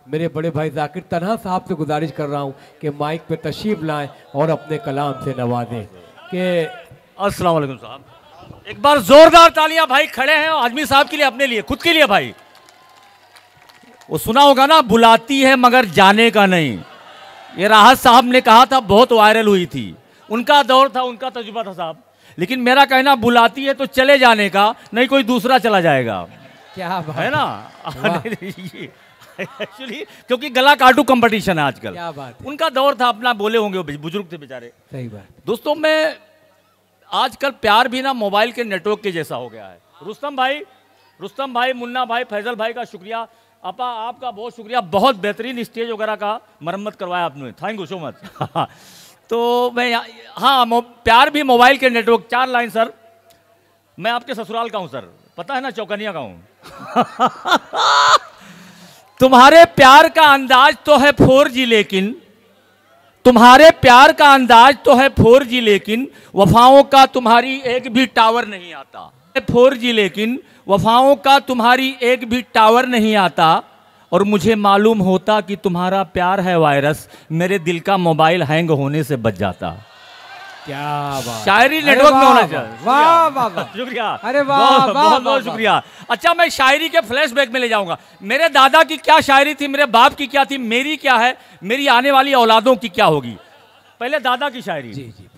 मेरे बड़े भाई जाकिर तन्हा साहब से गुजारिश कर रहा हूँ कि माइक पे तशरीफ लाएं और अपने कलाम से नवाजें कि अस्सलाम वालेकुम साहब। एक बार जोरदार तालियां भाई खड़े हैं आजमी साहब के लिए, अपने लिए, खुद के लिए भाई। वो सुना होगा ना, बुलाती है मगर जाने का नहीं। ये राहत साहब ने कहा था, बहुत वायरल हुई थी। उनका दौर था, उनका तजुर्बा था साहब। लेकिन मेरा कहना, बुलाती है तो चले जाने का नहीं, कोई दूसरा चला जाएगा। क्या बात है ना? एक्चुअली क्योंकि गला काटू कंपटीशन है आजकल। क्या बात है। उनका दौर था अपना, बोले होंगे, वो बुजुर्ग थे बेचारे। सही बात। दोस्तों, मैं आजकल प्यार भी ना मोबाइल के नेटवर्क के जैसा हो गया है। रुस्तम भाई, मुन्ना भाई, फैजल भाई का शुक्रिया। आपा आपका बहुत शुक्रिया, बहुत बेहतरीन स्टेज वगैरह का मरम्मत करवाया आपने, थैंक यू सो मच। तो मैं हाँ, प्यार भी मोबाइल के नेटवर्क। 4 line sir. मैं आपके ससुराल का हूँ सर, पता है ना, चौकनिया का हूँ। तुम्हारे प्यार का अंदाज तो है 4G, लेकिन तुम्हारे प्यार का अंदाज तो है 4G, लेकिन वफाओं का तुम्हारी एक भी टावर नहीं आता। 4G, लेकिन वफाओं का तुम्हारी एक भी टावर नहीं आता। और मुझे मालूम होता कि तुम्हारा प्यार है वायरस, मेरे दिल का मोबाइल हैंग होने से बच जाता। क्या बात। शायरी नेटवर्क में होना चाहिए। वाह वाह वाह, शुक्रिया। अरे वाह, बहुत बहुत शुक्रिया। अच्छा, मैं शायरी के फ्लैशबैक में ले जाऊंगा। मेरे दादा की क्या शायरी थी, मेरे बाप की क्या थी, मेरी क्या है, मेरी आने वाली औलादों की क्या होगी। पहले दादा की शायरी। जी जी।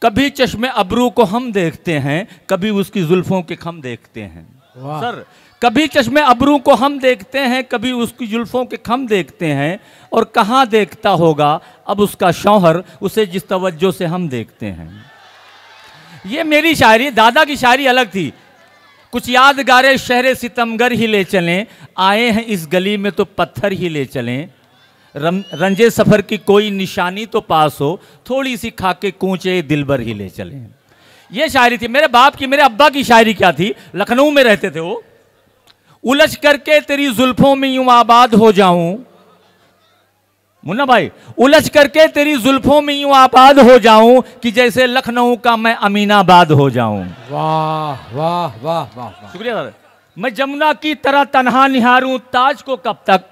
कभी चश्मे अबरू को हम देखते हैं, कभी उसकी जुल्फों के खम देखते हैं। सर, कभी चश्मे अबरू को हम देखते हैं, कभी उसकी जुल्फों के खम देखते हैं। और कहाँ देखता होगा अब उसका शौहर, उसे जिस तवज्जो से हम देखते हैं। ये मेरी शायरी। दादा की शायरी अलग थी। कुछ यादगारे शहरे सितमगर ही ले चलें, आए हैं इस गली में तो पत्थर ही ले चलें। रंजे सफर की कोई निशानी तो पास हो, थोड़ी सी खाके कूचे दिलबर ही ले चलें। ये शायरी थी मेरे बाप की। मेरे अब्बा की शायरी क्या थी, लखनऊ में रहते थे वो। उलझ करके तेरी जुल्फों में यूं आबाद हो जाऊं, मुन्ना भाई, उलझ करके तेरी जुल्फों में यूं आबाद हो जाऊं कि जैसे लखनऊ का मैं अमीनाबाद हो जाऊं। वाह वाह वाह वाह। शुक्रिया सर। मैं जमुना की तरह तन्हा निहारूं ताज को कब तक,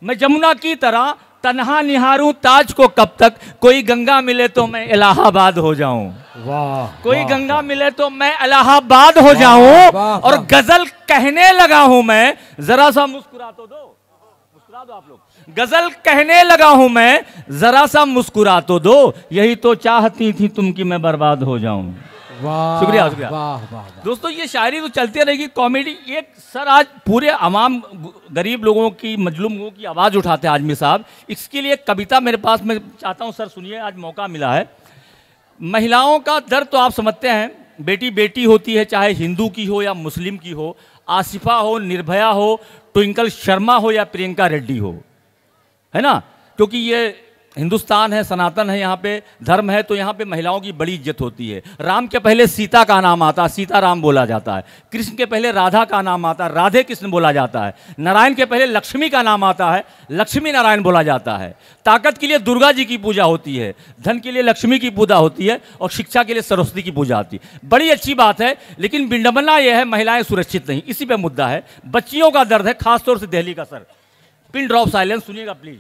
मैं जमुना की तरह तन्हा निहारूं ताज को कब तक। कोई गंगा मिले तो मैं इलाहाबाद हो जाऊं। वाह। कोई गंगा मिले तो मैं इलाहाबाद हो जाऊं। और गजल कहने लगा हूं मैं, जरा सा मुस्कुरा तो दो, मुस्कुरा दो आप लोग। गजल कहने लगा हूं मैं, जरा सा मुस्कुरा तो दो। यही तो चाहती थी तुम कि मैं बर्बाद हो जाऊं। वाह, शुक्रिया शुक्रिया। वाह वाह। दोस्तों, ये शायरी तो चलती रहेगी, कॉमेडी। एक सर आज पूरे अवाम, गरीब लोगों की, मजलूम लोगों की आवाज़ उठाते हैं आजमी साहब। इसके लिए कविता मेरे पास, मैं चाहता हूँ सर सुनिए, आज मौका मिला है। महिलाओं का दर्द तो आप समझते हैं, बेटी बेटी होती है, चाहे हिंदू की हो या मुस्लिम की हो, आसिफा हो, निर्भया हो, ट्विंकल शर्मा हो या प्रियंका रेड्डी हो, है ना। क्योंकि ये हिंदुस्तान है, सनातन है, यहाँ पे धर्म है, तो यहाँ पे महिलाओं की बड़ी इज्जत होती है। राम के पहले सीता का नाम आता है, सीता राम बोला जाता है। कृष्ण के पहले राधा का नाम आता है, राधे कृष्ण बोला जाता है। नारायण के पहले लक्ष्मी का नाम आता है, लक्ष्मी नारायण बोला जाता है। ताकत के लिए दुर्गा जी की पूजा होती है, धन के लिए लक्ष्मी की पूजा होती है, और शिक्षा के लिए सरस्वती की पूजा होती है। बड़ी अच्छी बात है, लेकिन विडंबना यह है, महिलाएं सुरक्षित नहीं। इसी पे मुद्दा है। बच्चियों का दर्द है, खासतौर से दिल्ली का। सर, पिन ड्रॉप साइलेंस सुनिएगा प्लीज।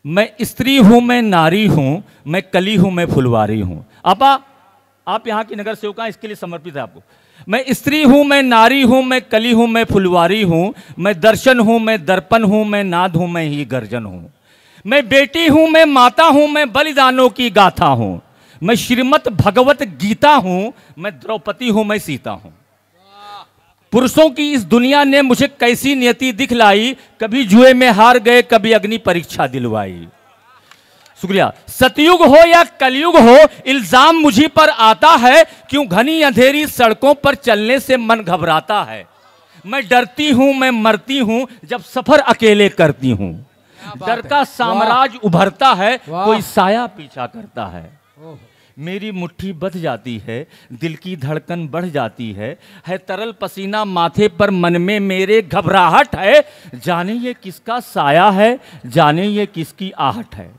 मैं स्त्री हूं, मैं नारी हूं, मैं कली हूं, मैं फुलवारी हूं। आपा, आप यहां की नगर सेवका, इसके लिए समर्पित है आपको। मैं स्त्री हूं, मैं नारी हूं, मैं कली हूं, मैं फुलवारी हूं। मैं दर्शन हूं, मैं दर्पण हूं, मैं नाद हूं, मैं ही गर्जन हूं। मैं बेटी हूं, मैं माता हूं, मैं बलिदानों की गाथा हूं। मैं श्रीमद् भगवत गीता हूं, मैं द्रौपदी हूं, मैं सीता हूं। पुरुषों की इस दुनिया ने मुझे कैसी नियति दिखलाई, कभी जुए में हार गए, कभी अग्नि परीक्षा दिलवाई। शुक्रिया। सतयुग हो या कलयुग हो, इल्जाम मुझी पर आता है, क्यों घनी अंधेरी सड़कों पर चलने से मन घबराता है। मैं डरती हूं, मैं मरती हूं, जब सफर अकेले करती हूं। डर का साम्राज्य उभरता है, कोई साया पीछा करता है। मेरी मुट्ठी बंध जाती है, दिल की धड़कन बढ़ जाती है तरल पसीना माथे पर, मन में मेरे घबराहट है। जाने ये किसका साया है, जाने ये किसकी आहट है।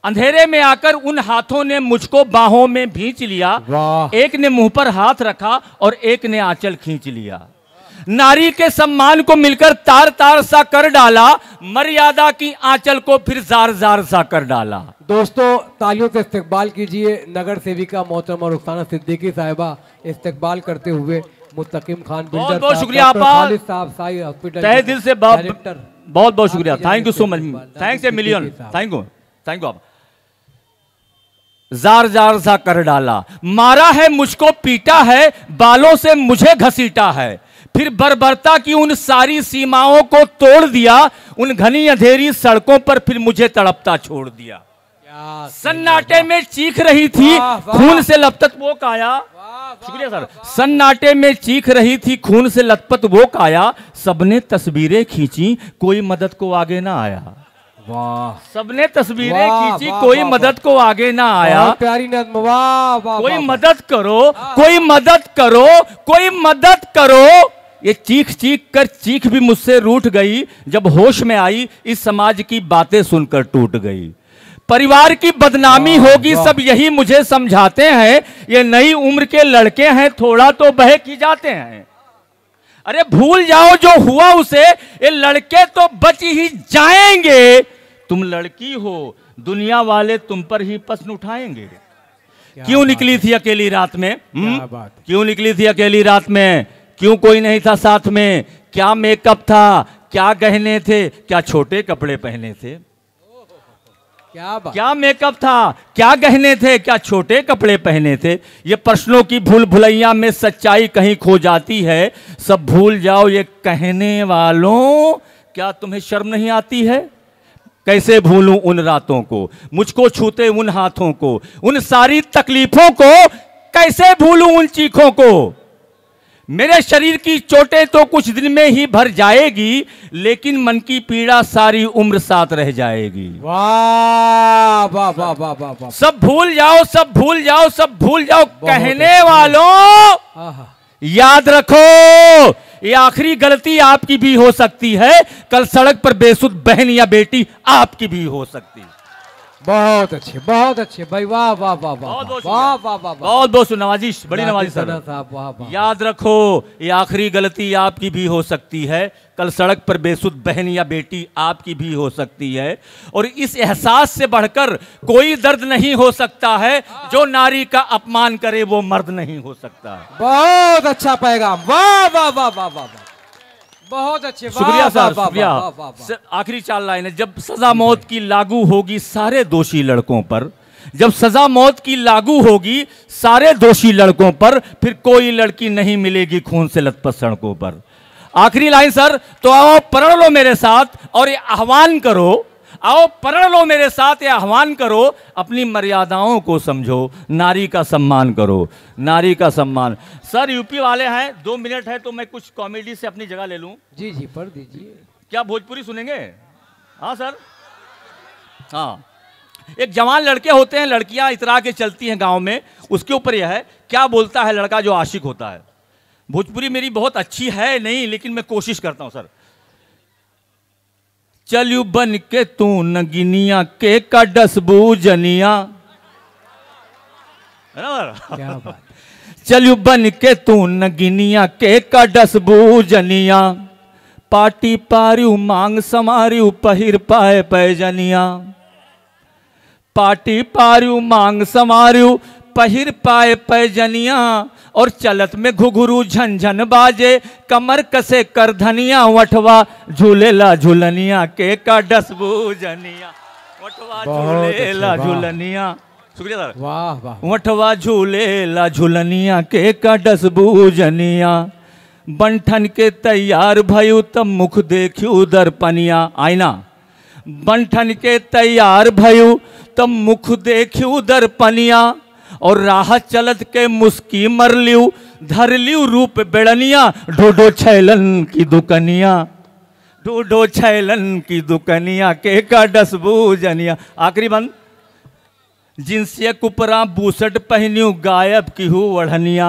अंधेरे में आकर उन हाथों ने मुझको बाहों में भींच लिया। एक ने मुंह पर हाथ रखा और एक ने आंचल खींच लिया। नारी के सम्मान को मिलकर तार तार सा कर डाला, मर्यादा की आंचल को फिर जार जार सा कर डाला। दोस्तों तालियों से इस्तकबाल कीजिए नगर सेविका मोहतरमा रुखसाना सिद्दीकी साहिबा, इस्तकबाल करते हुए मुस्तकीम खान बिल्डर, बहुत बहुत शुक्रिया आपका, साहब साई हॉस्पिटल तहे दिल से डायरेक्टर, बहुत बहुत शुक्रिया, thank you so much, thanks a million, thank you आप। जार जार सा कर डाला, मारा है मुझको, पीटा है, बालों से मुझे घसीटा है, फिर बर्बरता की उन सारी सीमाओं को तोड़ दिया, उन घनी अंधेरी सड़कों पर फिर मुझे तड़पता छोड़ दिया। सन्नाटे में चीख रही थी खून से लथपथ वो काया, शुक्रिया सर, सन्नाटे में चीख रही थी खून से लथपथ वो काया, सबने तस्वीरें खींची कोई मदद को आगे ना आया। वाह, सबने तस्वीरें खींची कोई मदद को आगे ना आया। प्यारी नज़्म, वाह वाह, कोई मदद करो, कोई मदद करो, कोई मदद करो। ये चीख चीख कर चीख भी मुझसे रूठ गई, जब होश में आई इस समाज की बातें सुनकर टूट गई। परिवार की बदनामी होगी सब यही मुझे समझाते हैं, ये नई उम्र के लड़के हैं थोड़ा तो बहक ही जाते हैं। अरे भूल जाओ जो हुआ उसे, ये लड़के तो बच ही जाएंगे। तुम लड़की हो, दुनिया वाले तुम पर ही प्रश्न उठाएंगे। क्यों निकली थी अकेली रात में? क्यों निकली थी अकेली रात में? क्यों कोई नहीं था साथ में? क्या मेकअप था, क्या गहने थे, क्या छोटे कपड़े पहने थे? क्या मेकअप था, क्या गहने थे, क्या छोटे कपड़े पहने थे? ये प्रश्नों की भूल भुलैया में सच्चाई कहीं खो जाती है। सब भूल जाओ ये कहने वालों, क्या तुम्हें शर्म नहीं आती है? कैसे भूलूं उन रातों को, मुझको छूते उन हाथों को, उन सारी तकलीफों को, कैसे भूलूं उन चीखों को? मेरे शरीर की चोटें तो कुछ दिन में ही भर जाएगी, लेकिन मन की पीड़ा सारी उम्र साथ रह जाएगी। वाह वाह वाह वाह वाह वाह। सब भूल जाओ, सब भूल जाओ, सब भूल जाओ कहने वालों, याद रखो ये आखिरी गलती आपकी भी हो सकती है, कल सड़क पर बेसुध बहन या बेटी आपकी भी हो सकती है। बहुत अच्छे भाई, वाह वाह वाह वाह वाह वाह वाह, बहुत बहुत नवाजिश, बड़ी नवाजिश साहब, वाह वाह। याद रखो ये आखिरी गलती आपकी भी हो सकती है, कल सड़क पर बेसुध बहन या बेटी आपकी भी हो सकती है। और इस एहसास से बढ़कर कोई दर्द नहीं हो सकता है, जो नारी का अपमान करे वो मर्द नहीं हो सकता। बहुत अच्छा पैगाम, वाह वाह वाह वाह वाह, बहुत अच्छे, शुक्रिया सर, शुक्रिया। आखिरी 4 लाइनें। जब सजा मौत की लागू होगी सारे दोषी लड़कों पर, जब सजा मौत की लागू होगी सारे दोषी लड़कों पर, फिर कोई लड़की नहीं मिलेगी खून से लथपथ सड़कों पर। आखिरी लाइन सर, तो आओ पकड़ लो मेरे साथ और ये आह्वान करो, आओ पकड़ लो मेरे साथ ये आह्वान करो, अपनी मर्यादाओं को समझो, नारी का सम्मान करो, नारी का सम्मान। सर यूपी वाले हैं, 2 मिनट है तो मैं कुछ कॉमेडी से अपनी जगह ले लूं। जी जी, पढ़ दीजिए। क्या भोजपुरी सुनेंगे? हाँ सर, हाँ। एक जवान लड़के होते हैं, लड़कियां इतरा के चलती हैं गांव में, उसके ऊपर यह है, क्या बोलता है लड़का जो आशिक होता है। भोजपुरी मेरी बहुत अच्छी है नहीं, लेकिन मैं कोशिश करता हूं सर। चलू बन के तू नगिनिया के का डसबू जनिया, क्या बात। चलू बन के तू नगिनिया के का डसबू जनिया, पाटी पारियू मांग समारियू पहिर पाए पैजनिया, पाटी पारियू मांग समारियू पहिर पाए पैजनिया, और चलत में घुघरू झनझन बाजे, कमर कसे कर धनिया, वठवा झूलेला झूलनिया के का डसबू जनिया, वठवा झूलेला झूलनिया। शुक्रिया सर, वाह वाह। वठवा झूलेला झूलनिया के का डसबू जनिया, बंठन के तैयार भयू तब मुख देखियो दर्पनिया, आईना। बंठन के तैयार भयू तब मुख देखियो दर्पनिया, और राह चलत के मुस्की मर लियू, धर लियू रूप बेड़निया, ढोढो छैलन की दुकनिया, ढोढो छैलन की दुकनिया के का डसबू जनिया। आखिरी बंद। जिनसे कुपरा बूसट पहनियो गायब की हूँ वढ़निया,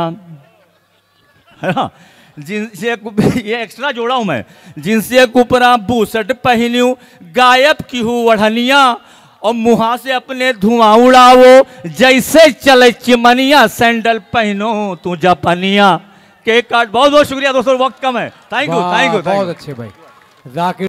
है ना? जिनसे ये एक्स्ट्रा जोड़ा हूं मैं। जिनसे कुपरा बूसट पहनियो गायब की हूँ वढ़निया, और मुहा से अपने धुआं उड़ावो, जैसे चले चिमनिया, सैंडल पहनो तू जापनिया केक काट। बहुत बहुत शुक्रिया दोस्तों, वक्त कम है। थैंक यू, थैंक यू, बहुत अच्छे भाई जाकिर।